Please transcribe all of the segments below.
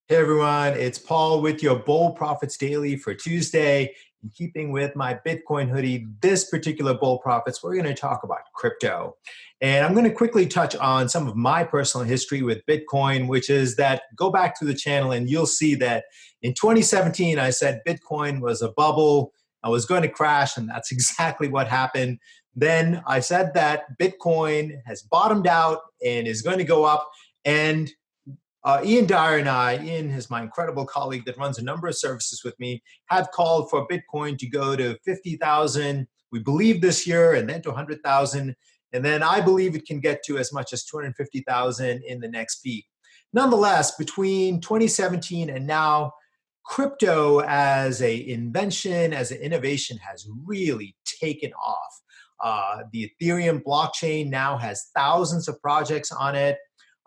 Hey everyone, it's Paul with your Bold Profits Daily for Tuesday. In keeping with my Bitcoin hoodie, this particular Bold Profits, we're going to talk about crypto. And I'm going to quickly touch on some of my personal history with Bitcoin, which is that go back to the channel and you'll see that in 2017, I said Bitcoin was a bubble. I was going to crash, and that's exactly what happened. Then I said that Bitcoin has bottomed out and is going to go up. And Ian Dyer and Ian is my incredible colleague that runs a number of services with me, have called for Bitcoin to go to 50,000, we believe this year, and then to 100,000. And then I believe it can get to as much as 250,000 in the next peak. Nonetheless, between 2017 and now, crypto as an invention, as an innovation has really taken off. The Ethereum blockchain now has thousands of projects on it.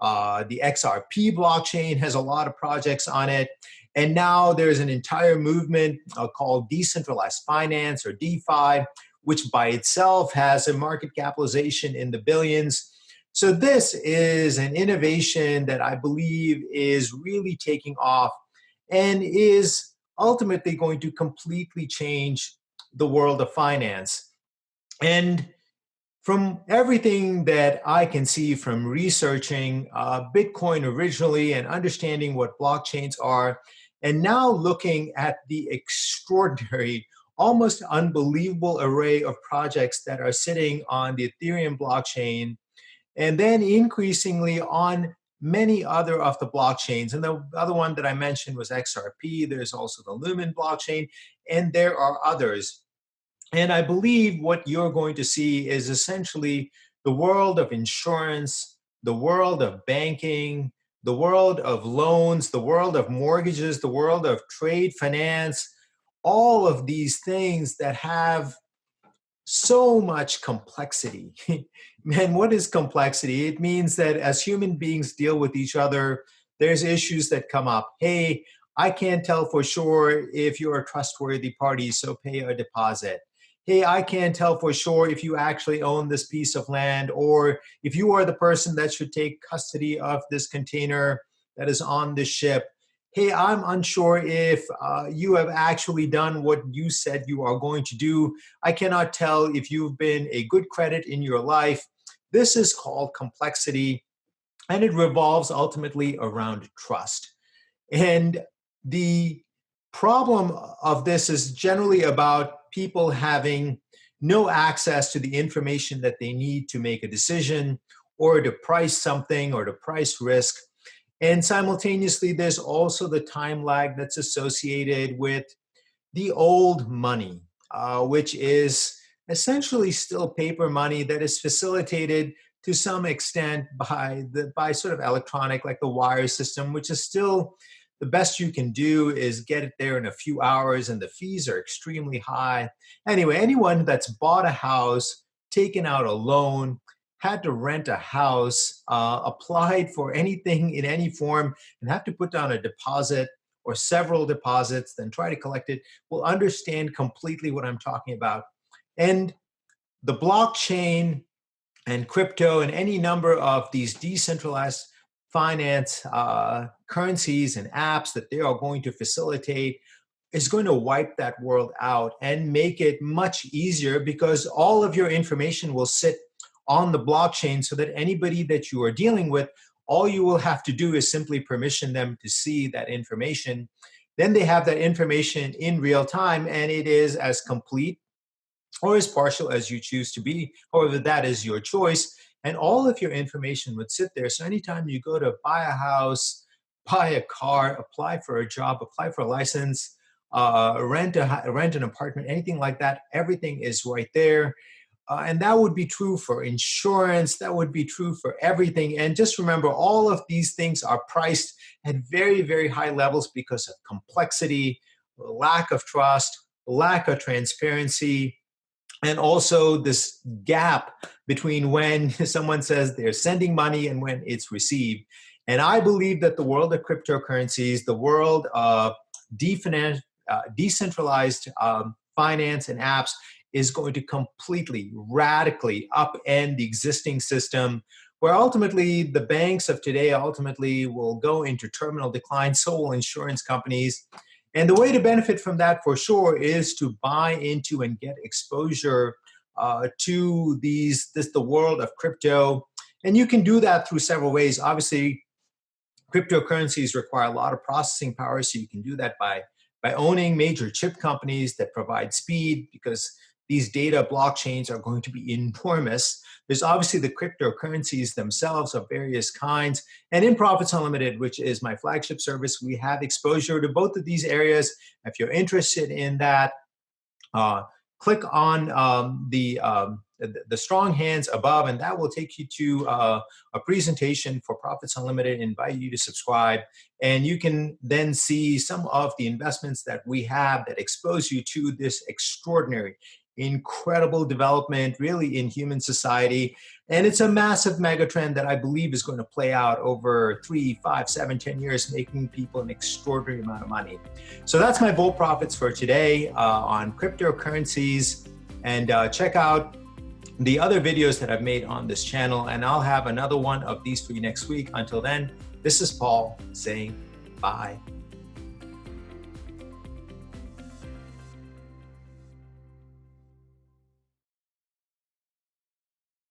The XRP blockchain has a lot of projects on it. And now there's an entire movement called decentralized finance, or DeFi, which by itself has a market capitalization in the billions. So this is an innovation that I believe is really taking off and is ultimately going to completely change the world of finance. And from everything that I can see from researching Bitcoin originally and understanding what blockchains are, and now looking at the extraordinary, almost unbelievable array of projects that are sitting on the Ethereum blockchain, and then increasingly on many other of the blockchains. And the other one that I mentioned was XRP. There's also the Lumen blockchain, and there are others. And I believe what you're going to see is essentially the world of insurance, the world of banking, the world of loans, the world of mortgages, the world of trade finance, all of these things that have so much complexity. Man, what is complexity? It means that as human beings deal with each other, there's issues that come up. Hey, I can't tell for sure if you're a trustworthy party, so pay a deposit. Hey, I can't tell for sure if you actually own this piece of land, or if you are the person that should take custody of this container that is on the ship. Hey, I'm unsure if you have actually done what you said you are going to do. I cannot tell if you've been a good credit in your life. This is called complexity, and it revolves ultimately around trust. And the problem of this is generally about people having no access to the information that they need to make a decision, or to price something, or to price risk. And simultaneously, there's also the time lag that's associated with the old money, which is essentially still paper money that is facilitated to some extent by sort of electronic, like the wire system, which is still the best you can do is get it there in a few hours, and the fees are extremely high. Anyway, anyone that's bought a house, taken out a loan, had to rent a house, applied for anything in any form, and have to put down a deposit or several deposits, then try to collect it, will understand completely what I'm talking about. And the blockchain and crypto and any number of these decentralized finance currencies and apps that they are going to facilitate is going to wipe that world out and make it much easier, because all of your information will sit on the blockchain, so that anybody that you are dealing with, all you will have to do is simply permission them to see that information. Then they have that information in real time, and it is as complete or as partial as you choose to be. However, that is your choice. And all of your information would sit there. So anytime you go to buy a house, buy a car, apply for a job, apply for a license, rent an apartment, anything like that, everything is right there. And that would be true for insurance. That would be true for everything. And just remember, all of these things are priced at very, very high levels because of complexity, lack of trust, lack of transparency, and also this gap between when someone says they're sending money and when it's received. And I believe that the world of cryptocurrencies, the world of decentralized finance and apps, is going to completely, radically upend the existing system, where ultimately the banks of today ultimately will go into terminal decline, so will insurance companies. And the way to benefit from that for sure is to buy into and get exposure to the world of crypto. And you can do that through several ways. Obviously, cryptocurrencies require a lot of processing power, so you can do that by owning major chip companies that provide speed, because these data blockchains are going to be enormous. There's obviously the cryptocurrencies themselves of various kinds. And in Profits Unlimited, which is my flagship service, we have exposure to both of these areas. If you're interested in that, uh, click on the strong hands above, and that will take you to a presentation for Profits Unlimited, invite you to subscribe. And you can then see some of the investments that we have that expose you to this extraordinary, incredible development really in human society. And it's a massive mega trend that I believe is going to play out over 3, 5, 7, 10 years, making people an extraordinary amount of money. So that's my bull profits for today on cryptocurrencies. And check out the other videos that I've made on this channel. And I'll have another one of these for you next week. Until then, this is Paul saying bye.